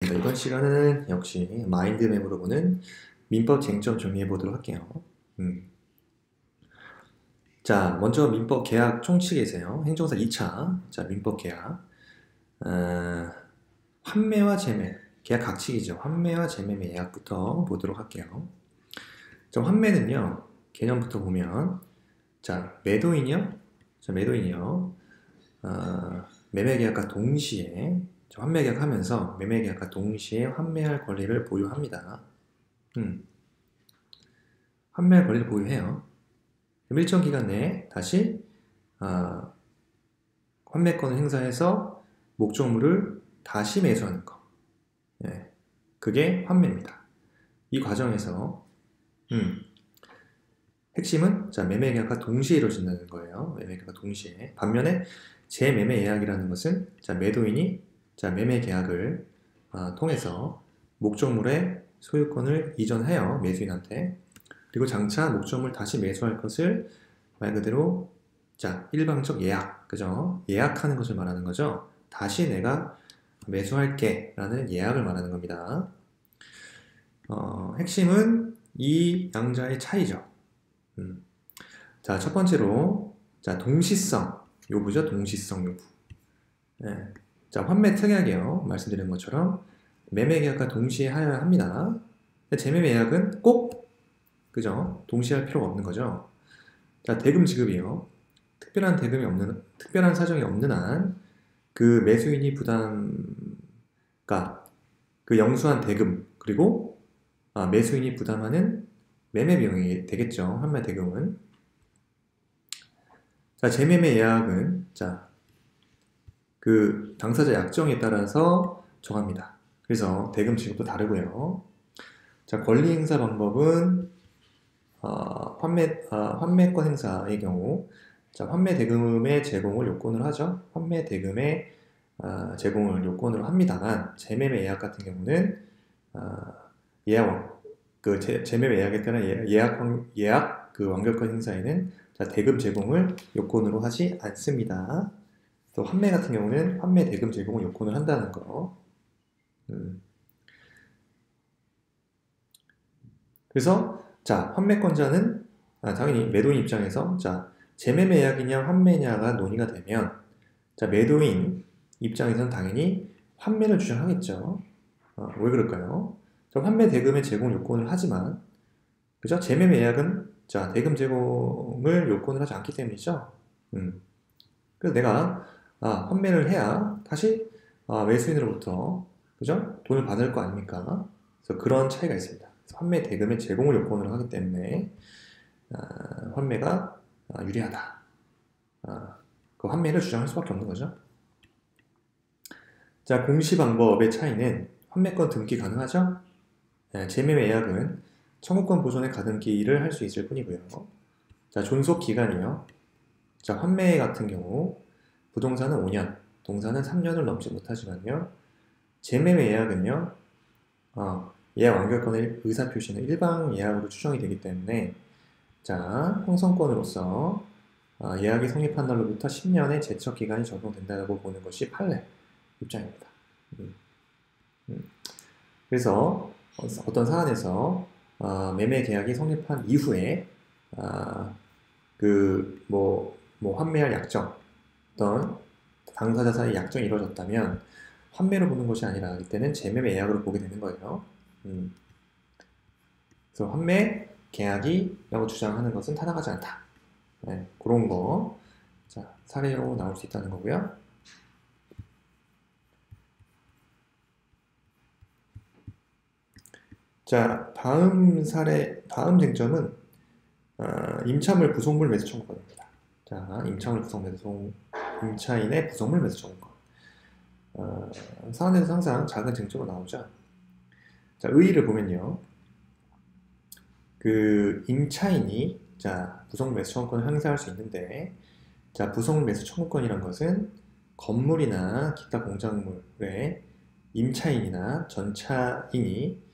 알겠습니다. 이번 시간은 역시 마인드맵으로 보는 민법 쟁점 정리해 보도록 할게요. 자, 먼저 민법 계약 총칙에서요. 행정사 2차. 자, 민법 계약. 환매와 재매. 계약 각칙이죠. 환매와 재매매 예약부터 보도록 할게요. 자, 환매는요. 개념부터 보면 자, 매도인이요. 자, 매도인이요. 매매계약과 동시에 환매계약하면서 매매계약과 동시에 환매할 권리를 보유합니다. 환매할 권리를 보유해요. 일정 기간 내에 다시 환매권을 행사해서 목적물을 다시 매수하는 거. 예, 그게 환매입니다. 이 과정에서 핵심은 자, 매매계약과 동시에 이루어진다는 거예요. 매매계약과 동시에. 반면에 재매매 예약이라는 것은 자, 매도인이 자, 매매계약을 통해서 목적물의 소유권을 이전해요. 매수인한테. 그리고 장차 목적물 다시 매수할 것을 말 그대로 자, 일방적 예약. 그죠? 예약하는 것을 말하는 거죠. 다시 내가 매수할게 라는 예약을 말하는 겁니다. 핵심은 이 양자의 차이죠. 자, 첫 번째로 자, 동시성 요구죠. 동시성 요구. 네. 자, 환매 특약이요. 말씀드린 것처럼 매매계약과 동시에 하여야 합니다. 재매매 예약은 꼭 그죠? 동시에 할 필요가 없는 거죠. 자, 대금 지급이요. 특별한 사정이 없는 한 그 매수인이 부담가 그 영수한 대금 그리고 매수인이 부담하는 매매 비용이 되겠죠. 환매 대금은. 자, 재매매 예약은 자, 그 당사자 약정에 따라서 정합니다. 그래서 대금 지급도 다르고요. 자, 권리 행사 방법은 환매권 행사의 경우 자, 환매 대금의 제공을 요건으로 하죠. 환매 대금의 제공을 요건으로 합니다만 재매매 예약 같은 경우는 재매매 예약에 따른 예약 그 완결권 행사에는 자, 대금 제공을 요건으로 하지 않습니다. 또 환매 같은 경우는 환매 대금 제공을 요건을 한다는 거. 그래서 자, 환매권자는 당연히 매도인 입장에서 자, 재매매 예약이냐 환매냐가 논의가 되면 자, 매도인 입장에서는 당연히 환매를 주장하겠죠. 왜 그럴까요? 자, 환매 대금의 제공 요건을 하지만 그죠? 재매매 예약은 자, 대금 제공을 요건을 하지 않기 때문이죠. 그래서 내가 환매를 해야 다시 매수인으로부터 그죠? 돈을 받을 거 아닙니까? 그래서 그런 차이가 있습니다. 환매 대금의 제공을 요건으로 하기 때문에 환매가 유리하다. 그 환매를 주장할 수밖에 없는 거죠. 자, 공시 방법의 차이는 환매권 등기 가능하죠? 재매매 예약은 청구권 보존의 가등기를 할 수 있을 뿐이고요. 자, 존속 기간이요. 자, 환매 같은 경우 부동산은 5년, 동산은 3년을 넘지 못하지만요. 재매매 예약은요. 예약 완결권의 의사표시는 일방 예약으로 추정이 되기 때문에 자, 형성권으로서 예약이 성립한 날로부터 10년의 제척 기간이 적용된다고 보는 것이 판례 입장입니다. 그래서 어떤 사안에서 매매 계약이 성립한 이후에 환매할 약정, 어떤 당사자 사이 약정이 이루어졌다면 환매로 보는 것이 아니라 이때는 재매매 예약으로 보게 되는 거예요. 그래서 환매 계약이라고 주장하는 것은 타당하지 않다. 네, 그런 거 자, 사례로 나올 수 있다는 거고요. 자, 다음 쟁점은 임차물 부속물 매수 청구권입니다. 자, 임차인의 부속물 매수 청구권. 사안에서 항상 작은 쟁점으로 나오죠. 자, 의의를 보면요. 그 임차인이 자, 부속물 매수 청구권을 행사할 수 있는데 자, 부속물 매수 청구권이란 것은 건물이나 기타 공작물의 임차인이나 전차인이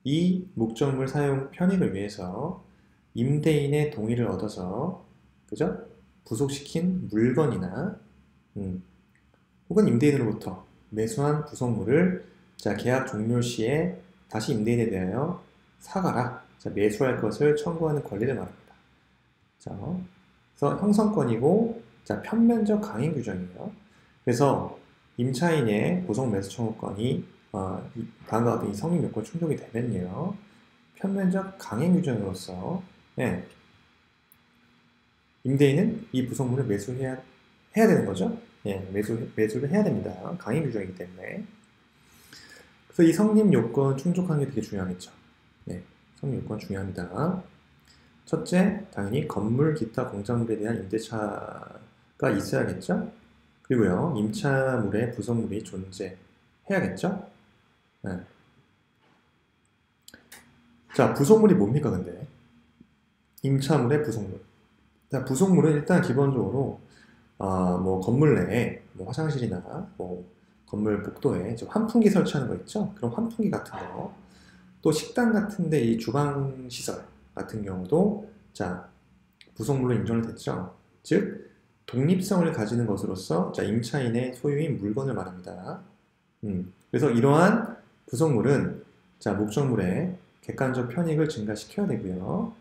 이 목적물 사용 편익을 위해서 임대인의 동의를 얻어서 그죠? 부속시킨 물건이나 혹은 임대인으로부터 매수한 부속물을 자, 계약 종료 시에 다시 임대인에 대하여 사가라. 자, 매수할 것을 청구하는 권리를 말합니다. 자, 그래서 형성권이고, 자, 편면적 강행 규정이에요. 그래서 임차인의 부속 매수 청구권이 다음과 같은 이 성립 요건 충족이 되면요, 편면적 강행 규정으로서 임대인은 이 부속물을 매수해야 되는 거죠. 매수를 해야 됩니다. 강행 규정이기 때문에. 그래서 이 성립 요건 충족하는 게 되게 중요하겠죠. 성립 요건 중요합니다. 첫째, 당연히 건물, 기타 공작물에 대한 임대차가 있어야겠죠. 그리고요, 임차물에 부속물이 존재해야겠죠. 자, 부속물이 뭡니까, 근데? 임차물의 부속물. 자, 부속물은 일단 기본적으로 뭐 건물 내에 뭐 화장실이나 뭐 건물 복도에 환풍기 설치하는 거 있죠? 그런 환풍기 같은 거. 또 식당 같은데 이 주방 시설 같은 경우도 자, 부속물로 인정을 됐죠. 즉 독립성을 가지는 것으로서 자, 임차인의 소유인 물건을 말합니다. 그래서 이러한 부속물은 자, 목적물의 객관적 편익을 증가시켜야 되고요.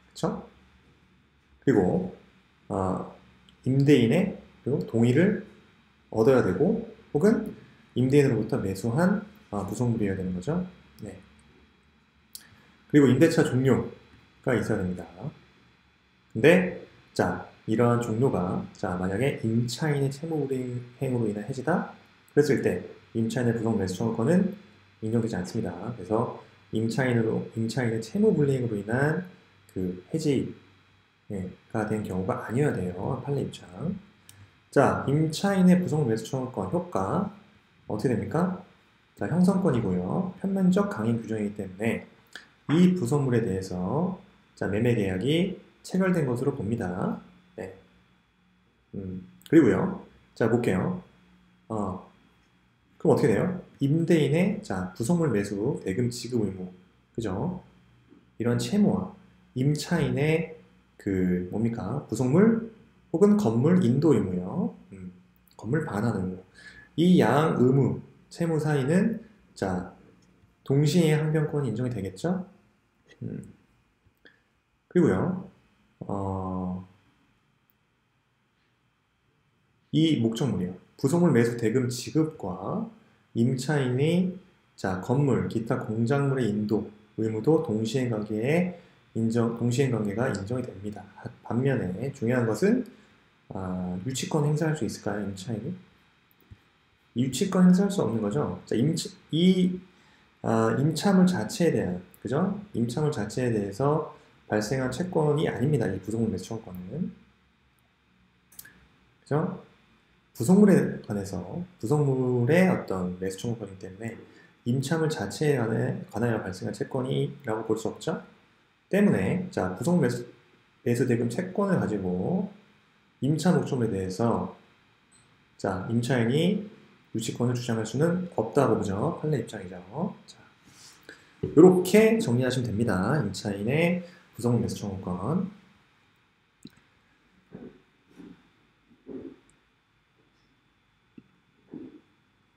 그렇죠? 그리고 임대인의 동의를 얻어야 되고, 혹은 임대인으로부터 매수한 부속물이어야 되는 거죠. 네. 그리고 임대차 종료가 있어야 됩니다. 근데 자, 이러한 종료가 자, 만약에 임차인의 채무불이행으로 인한 해지다 그랬을 때 임차인의 부속 매수 청구권은 인정되지 않습니다. 그래서 임차인의 채무불이행으로 인한 그 해지가 된 경우가 아니어야 돼요. 판례 입장. 자, 임차인의 부속 매수 청구권 효과 어떻게 됩니까? 자, 형성권이고요. 편면적 강행 규정이기 때문에 이 부속물에 대해서 자, 매매 계약이 체결된 것으로 봅니다. 네. 그리고요. 자, 볼게요. 그럼 어떻게 돼요? 임대인의 자, 부속물 매수 대금 지급 의무. 그죠? 이런 채무와 임차인의 그 뭡니까? 부속물 혹은 건물 인도 의무요. 건물 반환 의무. 이 양 의무 채무 사이는 자, 동시에 항변권이 인정이 되겠죠? 그리고요. 이 목적물이요. 부속물 매수 대금 지급과 임차인의 자, 건물, 기타 공작물의 인도 의무도 동시행 관계가 인정이 됩니다. 반면에 중요한 것은 유치권 행사할 수 있을까요, 임차인이? 유치권 행사할 수 없는 거죠. 자, 임차물 자체에 대한, 그죠? 임차물 자체에 대해서 발생한 채권이 아닙니다. 이 부속물 매수 청구권은. 그죠? 부속물에 관해서, 부속물의 어떤 매수 청구권이기 때문에 임차물 자체에 관하여 발생한 채권이라고 볼 수 없죠? 때문에, 자, 부속물 매수 대금 채권을 가지고 임차 목적물에 대해서 자, 임차인이 유치권을 주장할 수는 없다고 보죠. 판례 입장이죠. 자, 이렇게 정리하시면 됩니다. 임차인의 부속물 매수 청구권.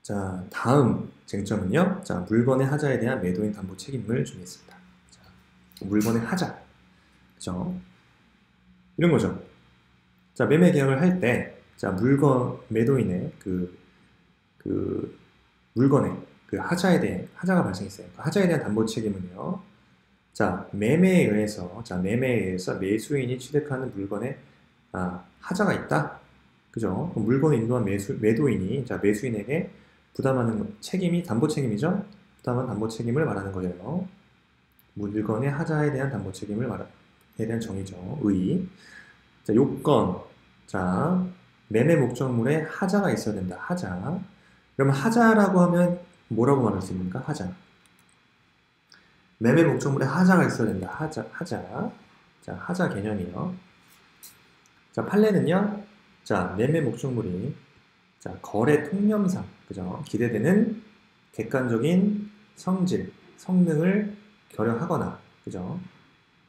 자, 다음 쟁점은요. 자, 물건의 하자에 대한 매도인 담보 책임을 정했습니다. 자, 물건의 하자. 그죠? 이런 거죠. 자, 매매 계약을 할 때, 자, 매도인의 물건의 그 하자가 발생했어요. 그 하자에 대한 담보 책임은요. 자, 매매에 의해서 매수인이 취득하는 물건에 하자가 있다. 그죠? 물건을 인도한 매도인이 자, 매수인에게 부담하는 책임이 담보 책임이죠? 부담한 담보 책임을 말하는 거예요. 물건의 하자에 대한 담보 책임에 대한 정의죠. 자, 요건. 자, 매매 목적물에 하자가 있어야 된다. 하자. 그러면 하자라고 하면 뭐라고 말할 수 있습니까? 하자. 매매 목적물에 하자가 있어야 된다. 하자. 자, 하자 개념이요. 자, 판례는요. 자, 매매 목적물이 자, 거래 통념상, 그죠? 기대되는 객관적인 성질, 성능을 결여하거나, 그죠?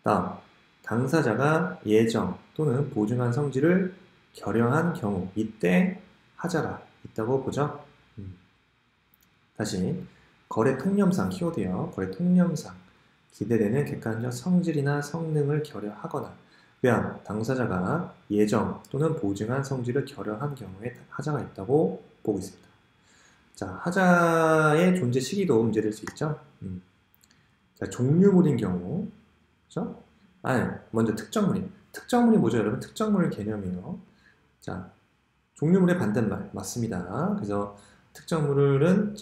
다음, 당사자가 예정 또는 보증한 성질을 결여한 경우, 이때 하자가 있다고 보죠. 다시 거래 통념상 키워드요. 거래 통념상 기대되는 객관적 성질이나 성능을 결여하거나 왜안 당사자가 예정 또는 보증한 성질을 결여한 경우에 하자가 있다고 보고 있습니다. 자, 하자의 존재 시기도 문제될 수 있죠. 자, 종류물인 경우, 그죠? 먼저 특정물이. 특정물이 뭐죠, 여러분? 특정물 개념이요. 자, 종류물의 반대말 맞습니다. 그래서 특정물은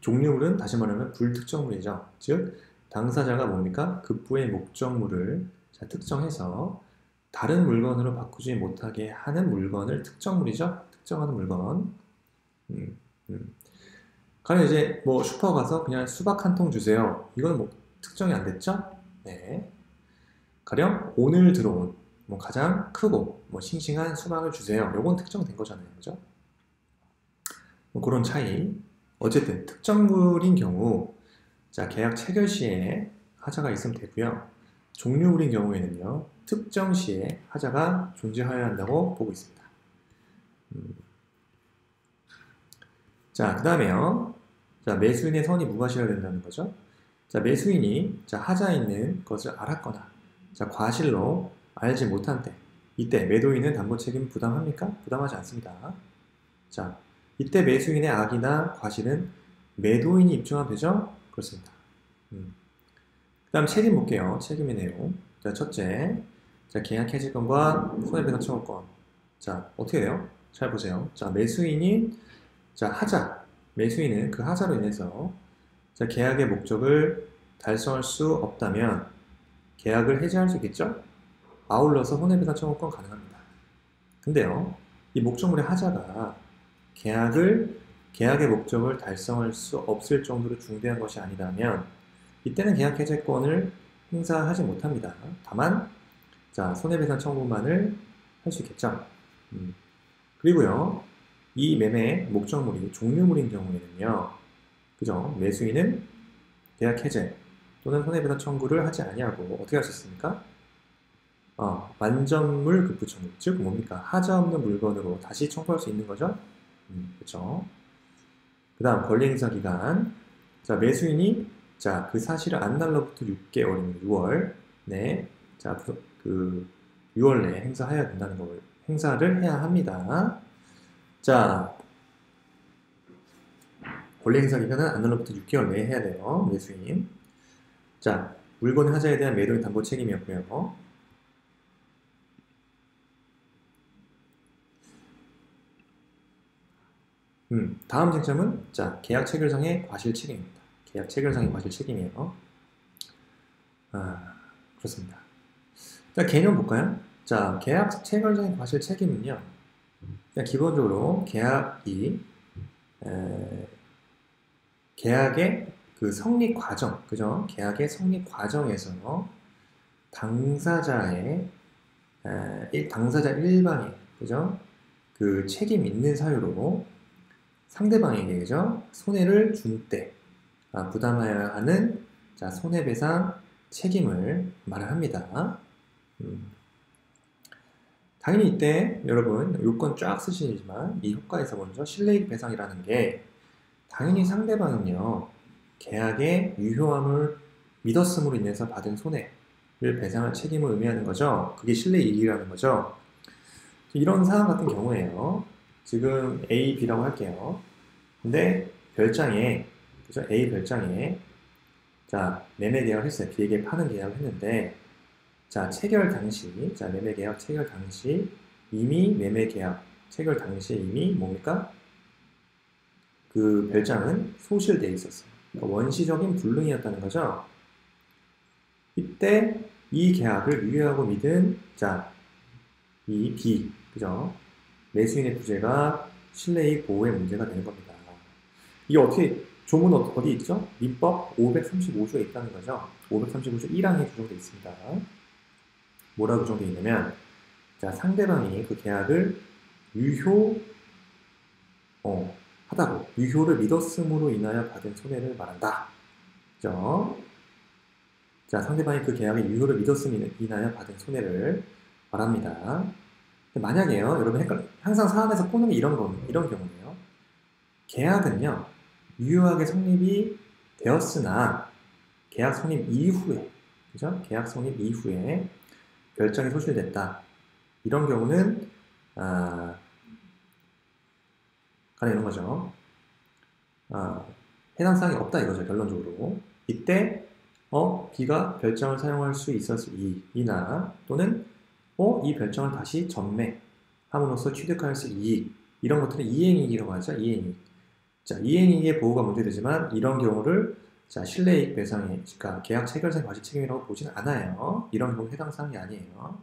종류물은 다시 말하면 불특정물이죠. 즉 당사자가 뭡니까? 급부의 목적물을 특정해서 다른 물건으로 바꾸지 못하게 하는 물건을 특정물이죠. 특정하는 물건. 가령 이제 뭐 슈퍼 가서 그냥 수박 한 통 주세요. 이건 뭐 특정이 안 됐죠? 네. 가령 오늘 들어온 뭐 가장 크고 뭐 싱싱한 수박을 주세요. 요건 특정된 거잖아요. 그죠? 뭐 그런 차이. 어쨌든 특정물인 경우 자, 계약 체결 시에 하자가 있으면 되고요. 종류물인 경우에는요. 특정 시에 하자가 존재하여야 한다고 보고 있습니다. 자, 그 다음에요. 자, 매수인의 선이 무과시해야 된다는 거죠. 자, 매수인이 하자에 있는 것을 알았거나 과실로 알지 못한 때 이때 매도인은 담보 책임 부담합니까? 부담하지 않습니다. 자, 이때 매수인의 악이나 과실은 매도인이 입증하면 되죠? 그렇습니다. 그 다음 책임 볼게요. 책임의 내용. 자, 첫째, 계약 해지권과 손해배상 청구권. 자, 어떻게 돼요? 잘 보세요. 자, 매수인이 하자. 매수인은 그 하자로 인해서 계약의 목적을 달성할 수 없다면 계약을 해지할 수 있겠죠? 아울러서 손해배상 청구권 가능합니다. 근데요, 이 목적물의 하자가 계약의 목적을 달성할 수 없을 정도로 중대한 것이 아니라면 이때는 계약 해제권을 행사하지 못합니다. 다만 손해배상 청구만을 할 수 있겠죠. 그리고요, 이 매매 목적물이 종류물인 경우에는요, 그죠? 매수인은 계약 해제 또는 손해배상 청구를 하지 아니하고 어떻게 할 수 있습니까? 완전물 급부 청구, 즉 뭡니까? 하자 없는 물건으로 다시 청구할 수 있는 거죠. 그렇죠. 그 다음 권리행사 기간. 자, 매수인이 그 사실을 안 날로부터 6개월입니다. 6월. 네. 그 6월 내에 행사해야 된다는 걸 행사를 해야 합니다. 자, 권리행사 기간은 안 날로부터 6개월 내에 해야 돼요. 매수인. 자, 물건 하자에 대한 매도인 담보 책임이었고요. 다음 쟁점은 계약 체결상의 과실 책임입니다. 계약 체결상의 과실 책임이에요. 그렇습니다. 자, 개념 볼까요? 자, 계약 체결상의 과실 책임은요. 기본적으로 계약의 그 성립 과정, 그죠? 계약의 성립 과정에서 당사자 일방에, 그죠? 그 책임 있는 사유로 상대방에게, 그죠? 손해를 준 때 부담해야 하는 손해배상 책임을 말을 합니다. 당연히 이때 여러분 요건 쫙 쓰시지만 이 효과에서 먼저 실내이익 배상이라는 게 당연히 상대방은요 계약의 유효함을 믿었음으로 인해서 받은 손해를 배상할 책임을 의미하는 거죠. 그게 실내이익이라는 거죠. 이런 상황 같은 경우에요. 지금 A, B라고 할게요. 근데 별장에, 그죠? A 별장에 매매 계약을 했어요. B에게 파는 계약을 했는데 체결 당시, 매매 계약 체결 당시 이미 매매 계약 체결 당시에 이미 뭡니까? 그 별장은 소실되어 있었어요. 그러니까 원시적인 불능이었다는 거죠. 이때 이 계약을 유효하고 믿은 이 B, 그죠? 매수인의 부재가 실내이익 보호의 문제가 되는 겁니다. 이게 어떻게 조문 어디 있죠? 민법 535조에 있다는 거죠. 535조 1항에 규정되어 있습니다. 뭐라고 규정되어 있냐면 상대방이 그 계약을 하다고 유효를 믿었음으로 인하여 받은 손해를 말한다. 그죠? 상대방이 그 계약의 유효를 믿었음으로 인하여 받은 손해를 말합니다. 만약에요, 여러분 항상 사안에서 꼬는 게 이런 경우예요. 계약은요, 유효하게 성립이 되었으나 계약 성립 이후에, 그죠? 계약 성립 이후에 별장이 소실됐다. 이런 경우는 가리는 거죠. 해당 사항이 없다 이거죠. 결론적으로. 이때 B가 별장을 사용할 수 있었을 이나 또는 이 별장을 다시 전매함으로써 취득할 수 있을 이익, 이런 것들은 이행이익이라고 하죠. 이행이익. 자, 이행이익의 보호가 문제되지만 이런 경우를 자, 실내이익 배상이, 그러니까 계약 체결상 과실 책임이라고 보지는 않아요. 이런 경우 해당 사항이 아니에요.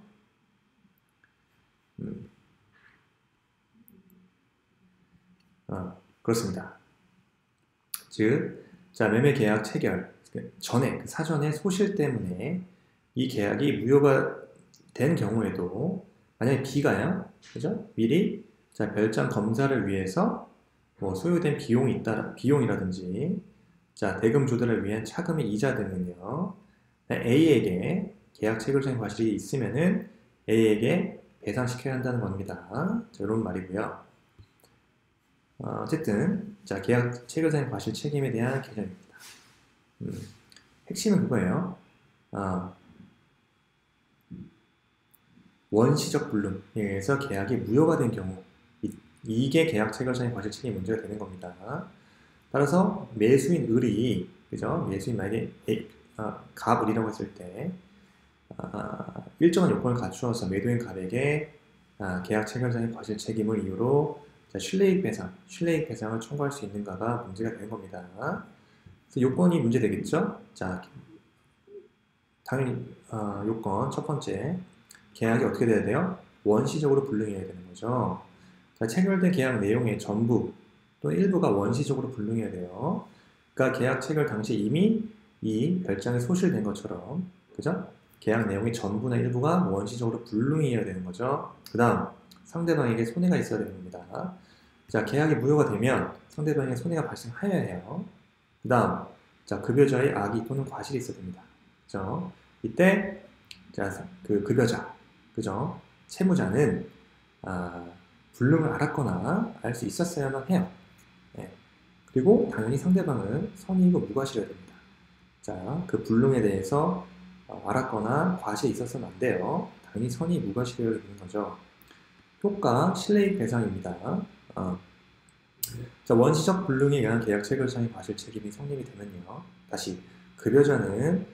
그렇습니다. 즉, 자, 매매 계약 체결 전에, 그 사전에 소실 때문에 이 계약이 무효가 된 경우에도 만약에 B가요, 그죠? 미리 자, 별장 검사를 위해서 뭐 소요된 비용이 있다, 비용이라든지 자, 대금 조달을 위한 차금의 이자 등은요, A에게 계약 체결상 과실이 있으면은 A에게 배상시켜야 한다는 겁니다. 자, 이런 말이고요. 어쨌든 자, 계약 체결상 과실 책임에 대한 개념입니다. 핵심은 그거예요. 원시적 불능에 의해서 계약이 무효가 된 경우, 이게 계약 체결상의 과실 책임 문제가 되는 겁니다. 따라서 매수인 을이, 그죠? 매수인 만약에 갑을이라고 했을 때 일정한 요건을 갖추어서 매도인 갑에게 계약 체결상의 과실 책임을 이유로 실내이익 배상을 청구할 수 있는가가 문제가 되는 겁니다. 그래서 요건이 문제되겠죠? 자, 당연히 요건 첫 번째, 계약이 어떻게 돼야 돼요? 원시적으로 불능해야 되는 거죠. 자, 체결된 계약 내용의 전부 또는 일부가 원시적으로 불능해야 돼요. 그러니까 계약 체결 당시 이미 이 별장이 소실된 것처럼, 그죠? 계약 내용의 전부나 일부가 원시적으로 불능해야 되는 거죠. 그 다음, 상대방에게 손해가 있어야 되는 겁니다. 자, 계약이 무효가 되면 상대방에게 손해가 발생하여야 해요. 그 다음, 자, 급여자의 악의 또는 과실이 있어야 됩니다. 그죠? 이때, 자, 그 급여자, 그죠? 채무자는, 불능을 알았거나 알 수 있었어야만 해요. 네. 그리고 당연히 상대방은 선의이고 무과실해야 됩니다. 자, 그 불능에 대해서 알았거나 과실이 있었으면 안 돼요. 당연히 선의 무과실해야 되는 거죠. 효과, 실내이익 배상입니다. 자, 원시적 불능에 의한 계약 체결상의 과실 책임이 성립이 되면요. 다시, 급여자는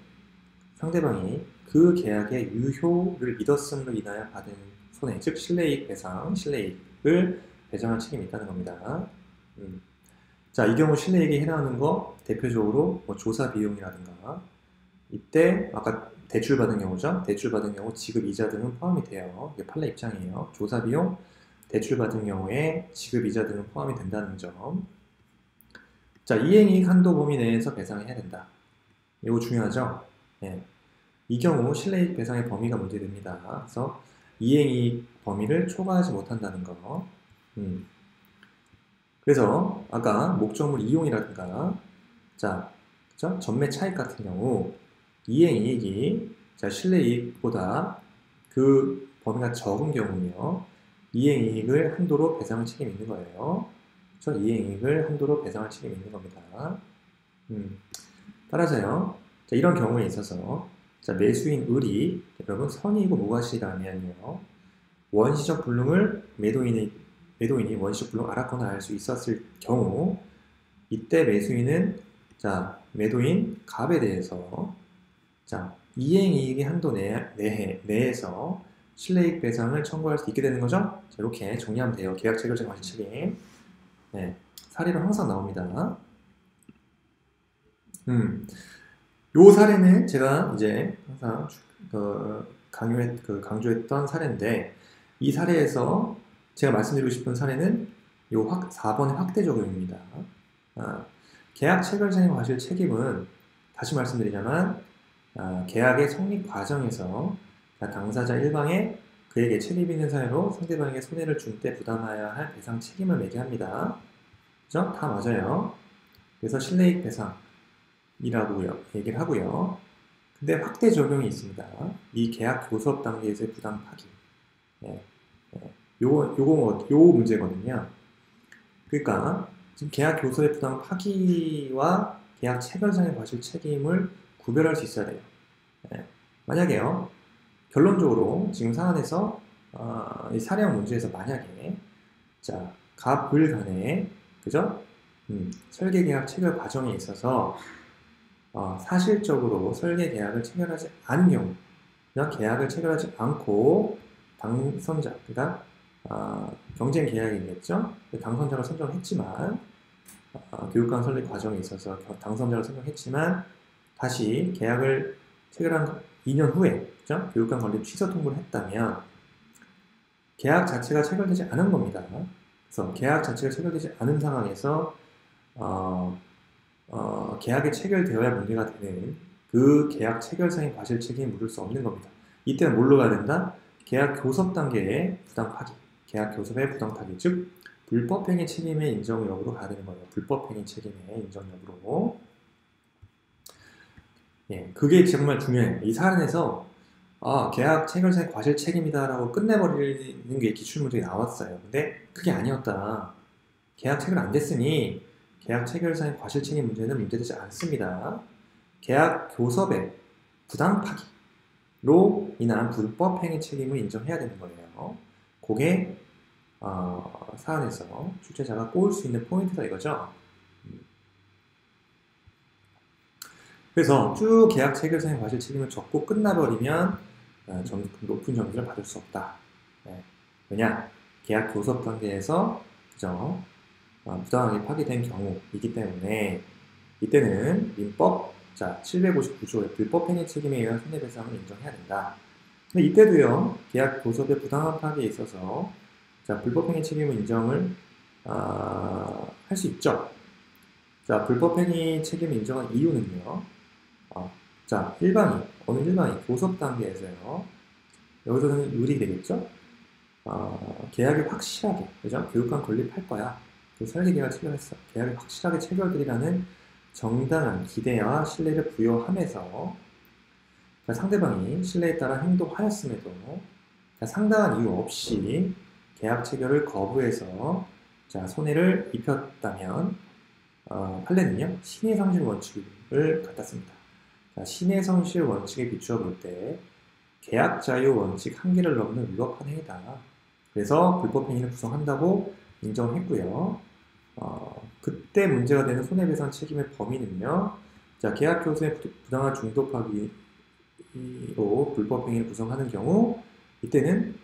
상대방이 그 계약의 유효를 믿었음으로 인하여 받은 손해, 즉 실내이익 배상, 실내이익을 배상할 책임이 있다는 겁니다. 자, 이 경우 실내이익에 해당하는 거 대표적으로 뭐 조사 비용이라든가, 이때 아까 대출 받은 경우죠. 대출 받은 경우 지급 이자 등은 포함이 돼요. 이게 판례 입장이에요. 조사 비용, 대출 받은 경우에 지급 이자 등은 포함이 된다는 점. 자, 이행이익 한도 범위 내에서 배상해야 된다. 이거 중요하죠. 네. 이 경우 실내이익 배상의 범위가 문제됩니다. 그래서 이행이익 범위를 초과하지 못한다는 거. 그래서 아까 목적물 이용이라든가, 자, 그죠? 전매 차익 같은 경우 이행이익이 자, 실내이익보다 그 범위가 적은 경우는요, 이행이익을 한도로 배상할 책임이 있는 거예요. 그렇죠? 이행이익을 한도로 배상할 책임이 있는 겁니다. 따라서요, 자, 이런 경우에 있어서 자, 매수인 을이 여러분 선의이고 무과실이라면요, 원시적 불능을 매도인이 원시적 불능을 알았거나 알 수 있었을 경우, 이때 매수인은 자, 매도인 갑에 대해서 자, 이행이익의 한도 내에서 실내이익 배상을 청구할 수 있게 되는 거죠. 자, 이렇게 정리하면 돼요. 계약 체결자 과실 책임. 네, 사례로 항상 나옵니다. 요 사례는 제가 이제 항상 강조했던 사례인데, 이 사례에서 제가 말씀드리고 싶은 사례는 요 4번의 확대 적용입니다. 계약 체결자의 과실 책임은 다시 말씀드리자면 계약의 성립 과정에서 당사자 일방에 그에게 책임 있는 사유로 상대방에게 손해를 준 때 부담해야 할 배상 책임을 매게 합니다. 그죠? 다 맞아요. 그래서 실내이익 배상이라고 얘기를 하고요. 근데 확대 적용이 있습니다. 이 계약 교섭 단계에서의 부당 파기. 요 문제거든요. 그러니까 지금 계약 교섭의 부당 파기와 계약 체결상의 과실 책임을 구별할 수 있어야 돼요. 예. 만약에요, 결론적으로 지금 사안에서 이 사례형 문제에서 만약에 자, 갑을 간에 그죠? 설계 계약 체결 과정에 있어서 사실적으로 설계 계약을 체결하지 않은 경우, 그냥 계약을 체결하지 않고 당선자, 그러니까 경쟁 계약이겠죠? 당선자를 선정했지만 교육관 설립 과정에 있어서 당선자를 선정했지만 다시 계약을 체결한 2년 후에 그죠? 교육관 건립 취소 통보를 했다면 계약 자체가 체결되지 않은 겁니다. 그래서 계약 자체가 체결되지 않은 상황에서 계약이 체결되어야 문제가 되는 그 계약 체결상의 과실 책임이 물을 수 없는 겁니다. 이때는 뭘로 가야 된다? 계약 교섭 단계의 부당 파기, 계약 교섭의 부당 파기, 즉 불법행위 책임의 인정 여부로 가야 되는 거예요. 불법행위 책임의 인정 여부로. 예, 그게 정말 중요해요. 이 사안에서 계약 체결상의 과실 책임이다라고 끝내버리는 게 기출문제에 나왔어요. 근데 그게 아니었다. 계약 체결 안 됐으니 계약 체결상의 과실 책임 문제는 문제되지 않습니다. 계약 교섭의 부당 파기로 인한 불법 행위 책임을 인정해야 되는 거예요. 그게 사안에서 출제자가 꼬을 수 있는 포인트다 이거죠. 그래서 쭉 계약 체결상의 과실 책임을 적고 끝나버리면 높은 점수를 받을 수 없다. 네. 왜냐? 계약 교섭 단계에서 그죠? 부당하게 파기된 경우이기 때문에 이때는 민법 759조의 불법행위 책임에 의한 손해배상을 인정해야 된다. 근데 이때도요, 계약 교섭의 부당한 파기에 있어서 불법행위 책임을 인정을 할 수 있죠. 불법행위 책임을 인정한 이유는요. 어느 일반인 교섭 단계에서요. 여기서는 유리 되겠죠? 계약이 확실하게, 그죠? 교육관 건립할 거야. 그 설계 계약을 체결했어. 계약이 확실하게 체결되리라는 정당한 기대와 신뢰를 부여하면서 상대방이 신뢰에 따라 행동하였음에도 상당한 이유 없이 계약 체결을 거부해서 손해를 입혔다면 판례는요, 신의성실 원칙을 갖다 씁니다. 신의성실 원칙에 비추어 볼 때 계약 자유 원칙 한계를 넘는 위법한 행위다. 그래서 불법 행위를 구성한다고 인정했고요. 그때 문제가 되는 손해배상 책임의 범위는요. 계약 교섭의 부당한 중도 파기로 불법 행위를 구성하는 경우 이때는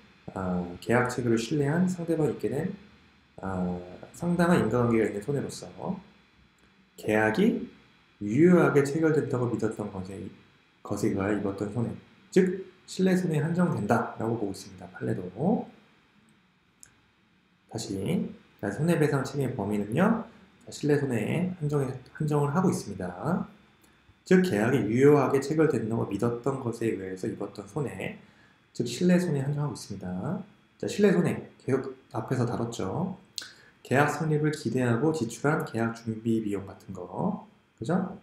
계약 체결을 신뢰한 상대방이 있게 된 상당한 인과관계가 있는 손해로서 계약이 유효하게 체결된다고 믿었던 거세가 입었던 손해, 즉 신뢰손해에 한정된다라고 보고 있습니다. 판례도. 다시 손해배상 책임의 범위는요, 신뢰손해에 한정을 하고 있습니다. 즉 계약이 유효하게 체결된다고 믿었던 것에 의해서 입었던 손해, 즉 신뢰손해에 한정하고 있습니다. 신뢰손해 계속 앞에서 다뤘죠. 계약 성립을 기대하고 지출한 계약 준비 비용 같은 거, 그죠?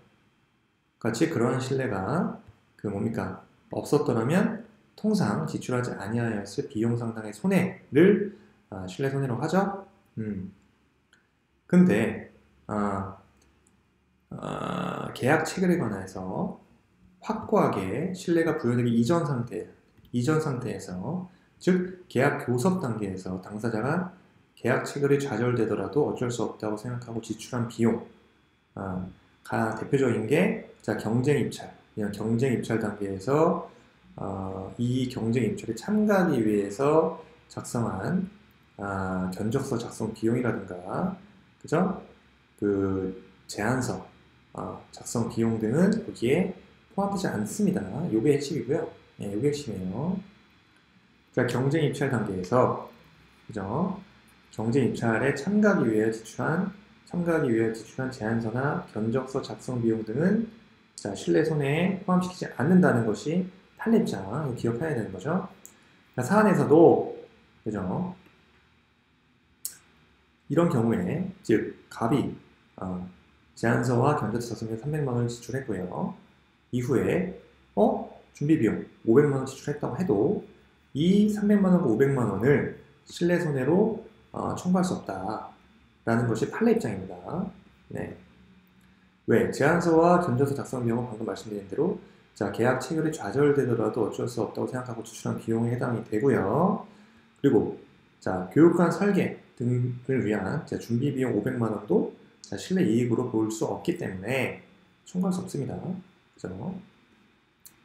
같이 그러한 신뢰가 없었더라면 통상 지출하지 아니하였을 비용 상당의 손해를 신뢰손해로 하죠. 근데 계약 체결에 관해서 확고하게 신뢰가 부여되기 이전 상태에서 즉 계약 교섭 단계에서 당사자가 계약 체결이 좌절되더라도 어쩔 수 없다고 생각하고 지출한 비용, 대표적인 게 경쟁 입찰. 경쟁 입찰 단계에서 이 경쟁 입찰에 참가하기 위해서 작성한 견적서 작성 비용이라든가, 그죠? 그 제안서 작성 비용 등은 거기에 포함되지 않습니다. 요게 핵심이고요. 예, 요게 핵심이에요. 경쟁 입찰 단계에서, 그죠? 경쟁 입찰에 참가하기 위해 지출한 제안서나 견적서 작성 비용 등은 신뢰 손해에 포함시키지 않는다는 것이 판례 입장, 기억해야 되는 거죠. 사안에서도, 그죠? 이런 경우에, 즉 갑이 제안서와 견적서 작성에 300만 원을 지출했고요. 이후에 준비 비용 500만 원 지출했다고 해도 이 300만 원과 500만 원을 신뢰 손해로 청구할 수 없다. 라는 것이 판례 입장입니다. 네. 왜? 제안서와 견적서 작성 비용은 방금 말씀드린 대로 자, 계약 체결이 좌절되더라도 어쩔 수 없다고 생각하고 지출한 비용에 해당이 되고요. 그리고 자, 교육관 설계 등을 위한 자, 준비 비용 500만 원도 자, 실내 이익으로 볼 수 없기 때문에 청구할 수 없습니다. 그죠?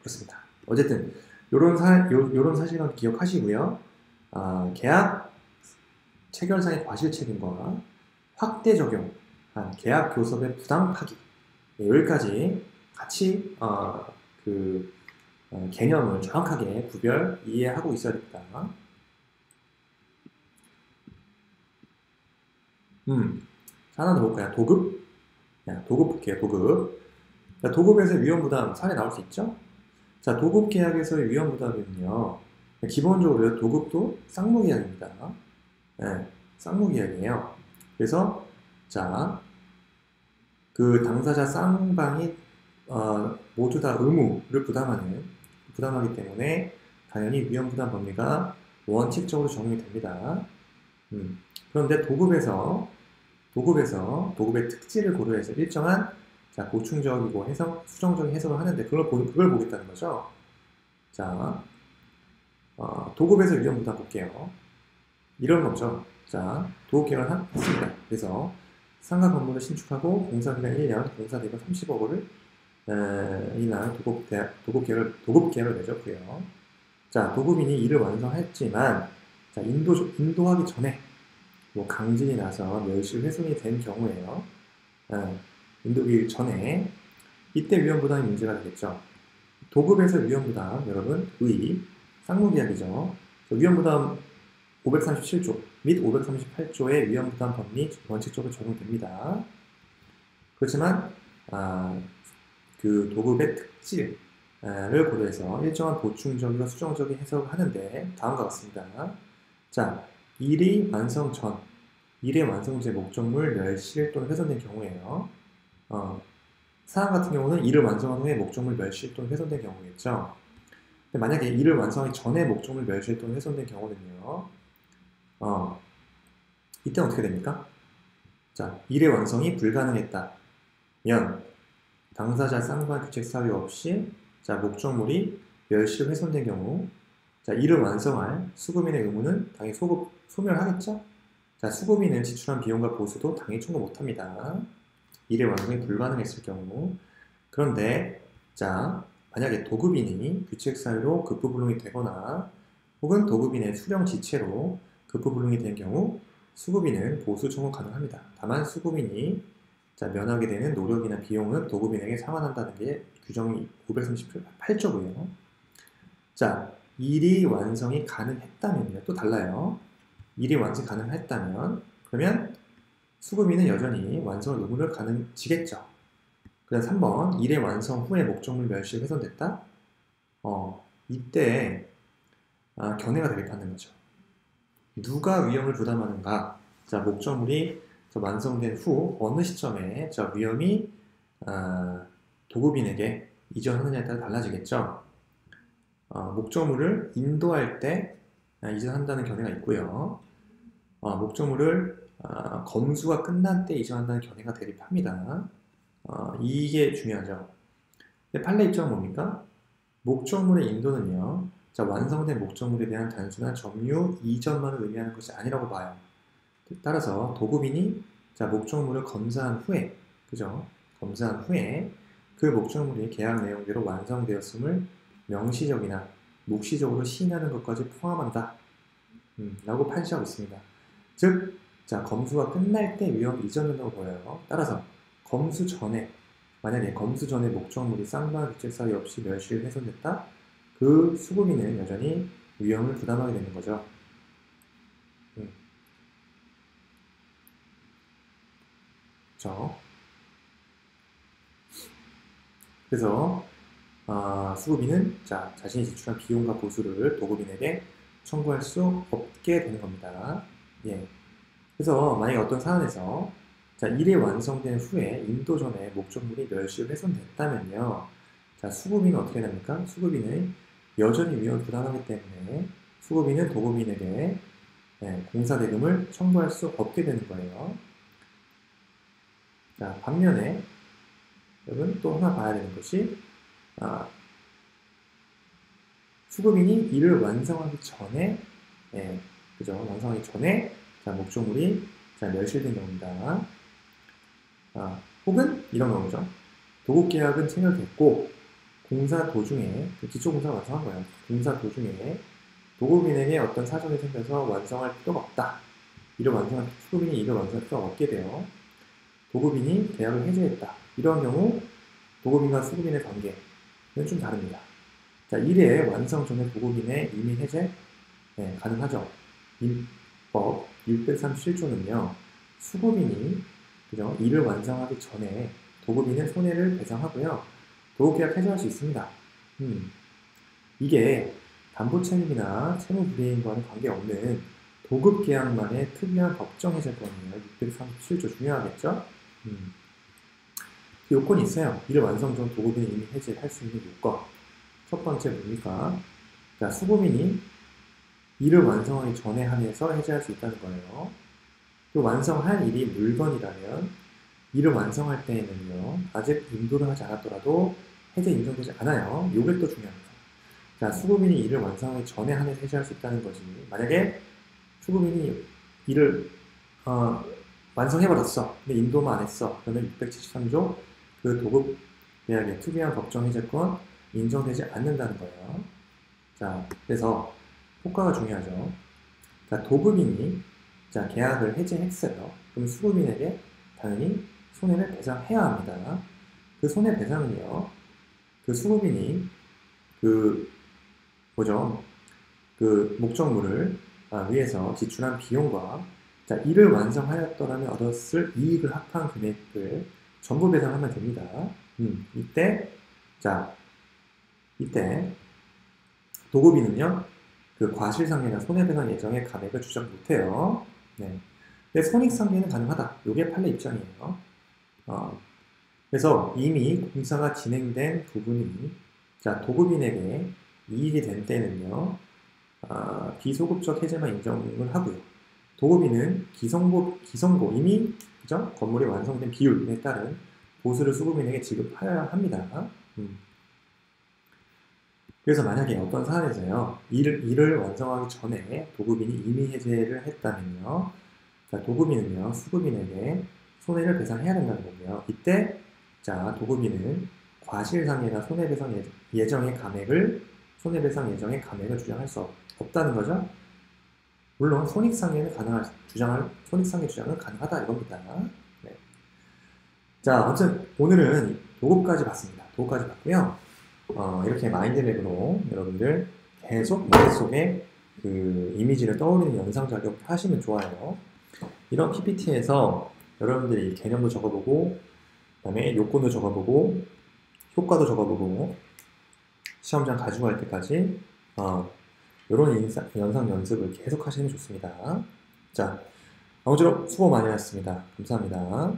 그렇습니다. 어쨌든 요런 사실은 기억하시고요. 계약 체결상의 과실 책임과 확대 적용, 계약 교섭의 부당 파기 여기까지 같이 개념을 정확하게 구별 이해하고 있어야 됩니다. 하나 더 볼까요? 도급? 도급 볼게요. 도급. 자, 도급에서 위험부담 사례 나올 수 있죠? 자, 도급 계약에서의 위험부담은요. 기본적으로 도급도 쌍무계약입니다. 네, 쌍무계약이에요. 그래서 자, 그 당사자 쌍방이 모두 다 의무를 부담하기 때문에 당연히 위험부담 범위가 원칙적으로 적용이 됩니다. 그런데 도급의 특질을 고려해서 일정한 자, 보충적이고 수정적인 해석을 하는데 그걸 보겠다는 거죠. 자, 도급에서 위험부담 볼게요. 이런 거죠. 자, 도급 계약을 했습니다. 그래서 상가 건물을 신축하고 공사기간 1년, 공사대금 30억 원을 이날 도급 계약을 맺었고요. 자, 도급인이 이를 완성했지만 자, 인도하기 전에 강진이 나서 멸실 훼손이 된 경우에요. 인도하기 전에 이때 위험부담이 문제가 되겠죠. 도급에서 위험부담 여러분 쌍무계약이죠. 위험부담 537조 및 538조의 위험부담 법리 원칙적으로 적용됩니다. 그렇지만 그 도급의 특질을 고려해서 일정한 보충적이고 수정적인 해석을 하는데 다음과 같습니다. 자, 일의 완성 전, 일의 완성제 목적물 멸실 또는 훼손된 경우에요. 사항 같은 경우는 일을 완성한 후에 목적물 멸실 또는 훼손된 경우겠죠. 근데 만약에 일을 완성하기 전에 목적물 멸실 또는 훼손된 경우는요. 이때 어떻게 됩니까? 자, 일의 완성이 불가능했다면 당사자 쌍방 규칙 사유 없이 자, 목적물이 멸실 훼손된 경우 자, 일을 완성할 수급인의 의무는 당연히 소멸하겠죠? 자, 수급인은 지출한 비용과 보수도 당연히 청구 못합니다. 일의 완성이 불가능했을 경우. 그런데 자, 만약에 도급인이 규칙 사유로 급부불능이 되거나 혹은 도급인의 수령 지체로 급부불능이 된 경우 수급인은 보수 청구 가능합니다. 다만 수급인이 자, 면하게 되는 노력이나 비용은 도급인에게 상환한다는 게 규정이 538조고요. 자, 일이 완성이 가능했다면요. 또 달라요. 일이 완성이 가능했다면 그러면 수급인은 여전히 완성 의무를 지겠죠. 그래서 3번 일의 완성 후에 목적물 멸실 훼손됐다. 이때 견해가 대립하는 거죠. 누가 위험을 부담하는가? 자, 목적물이 완성된 후 어느 시점에 저 위험이 도급인에게 이전하느냐에 따라 달라지겠죠. 목적물을 인도할 때 이전한다는 견해가 있고요. 목적물을 검수가 끝난 때 이전한다는 견해가 대립합니다. 이게 중요하죠. 근데 판례 입장은 뭡니까? 목적물의 인도는요. 자, 완성된 목적물에 대한 단순한 점유 이전만을 의미하는 것이 아니라고 봐요. 따라서 도급인이 자, 목적물을 검사한 후에 그죠? 검사한 후에 그 목적물이 계약 내용대로 완성되었음을 명시적이나 묵시적으로 시인하는 것까지 포함한다. 라고 판시하고 있습니다. 즉, 자, 검수가 끝날 때 위험 이전된다고 보여요. 따라서 검수 전에 만약에 검수 전에 목적물이 쌍방 규칙 사유 없이 멸실 훼손됐다. 그 수급인은 여전히 위험을 부담하게 되는 거죠. 그래서 수급인은 자, 자신이 지출한 비용과 보수를 도급인에게 청구할 수 없게 되는 겁니다. 예. 그래서 만약에 어떤 사안에서 자, 일이 완성된 후에 인도 전에 목적물이 멸실 훼손됐다면요. 자, 수급인은 어떻게 됩니까? 수급인은 여전히 위험을 부담하기 때문에 수급인은 도급인에게 공사 대금을 청구할 수 없게 되는 거예요. 자, 반면에 여러분 또 하나 봐야 되는 것이 수급인이 이를 완성하기 전에 그죠? 완성하기 전에 자, 목적물이 자, 멸실된 경우입니다. 혹은 이런 경우죠. 도급계약은 체결됐고 공사 도중에 기초공사 완성한 거예요. 공사 도중에 도급인에게 어떤 사정이 생겨서 완성할 필요가 없다. 수급인이 이를 완성할 필요가 없게 되어 도급인이 계약을 해지했다. 이런 경우 도급인과 수급인의 관계는 좀 다릅니다. 자, 일의 완성 전에 도급인의 이미 해제 가능하죠. 민법 637조는요. 수급인이 그죠? 일을 완성하기 전에 도급인은 손해를 배상하고요. 도급계약 해지할 수 있습니다. 이게 담보채무이나 채무불이행과는 관계없는 도급계약만의 특이한 법정 해제권이에요. 637조 중요하겠죠? 요건이 있어요. 일을 완성 전 도급인이 이미 해지할 수 있는 요건. 첫 번째 뭡니까? 자, 수급인이 일을 완성하기 전에 한해서 해제할 수 있다는 거예요. 또 완성한 일이 물건이라면 일을 완성할 때에는요, 아직 인도를 하지 않았더라도 해제 인정되지 않아요. 요게 또 중요합니다. 자, 수급인이 일을 완성하기 전에 한해서 해제할 수 있다는 거지. 만약에 수급인이 일을 완성해버렸어. 근데 인도만 안 했어. 그러면 673조 그 도급 계약의 특이한 법정 해제권 인정되지 않는다는 거예요. 자, 그래서 효과가 중요하죠. 자, 도급인이 자, 계약을 해지했어요. 그럼 수급인에게 당연히 손해를 배상해야 합니다. 그 손해배상은요, 그 수급인이 그 목적물을 위해서 지출한 비용과 자, 이를 완성하였더라면 얻었을 이익을 합한 금액을 전부 배상하면 됩니다. 이때 도급인은요, 그 과실상계나 손해배상 예정의 감액을 주장 못해요. 네. 근데 손익상계는 가능하다. 이게 판례 입장이에요. 그래서 이미 공사가 진행된 부분이 자, 도급인에게 이익이 된 때는요, 비소급적 해제만 인정을 하고요. 도급인은 기성고 이미 그죠? 건물이 완성된 비율에 따른 보수를 수급인에게 지급해야 합니다. 그래서 만약에 어떤 사안에서요, 일을 완성하기 전에 도급인이 이미 해제를 했다면요, 자, 도급인은요, 수급인에게 손해를 배상해야 된다는 거고요. 이때, 자, 도급인은 과실상해나 손해배상 예정의 감액을 주장할 수 없다는 거죠. 물론, 손익상해 주장은 가능하다 이겁니다. 네. 자, 아무튼 오늘은 도급까지 봤습니다. 도급까지 봤고요. 이렇게 마인드맵으로 여러분들 계속 머릿속에 그 이미지를 떠올리는 영상 작업 하시면 좋아요. 이런 PPT에서 여러분들이 개념도 적어보고, 그 다음에 요건도 적어보고, 효과도 적어보고, 시험장 가지고 갈 때까지 이런 영상 연습을 계속 하시면 좋습니다. 자, 아무쪼록 수고 많이 하셨습니다. 감사합니다.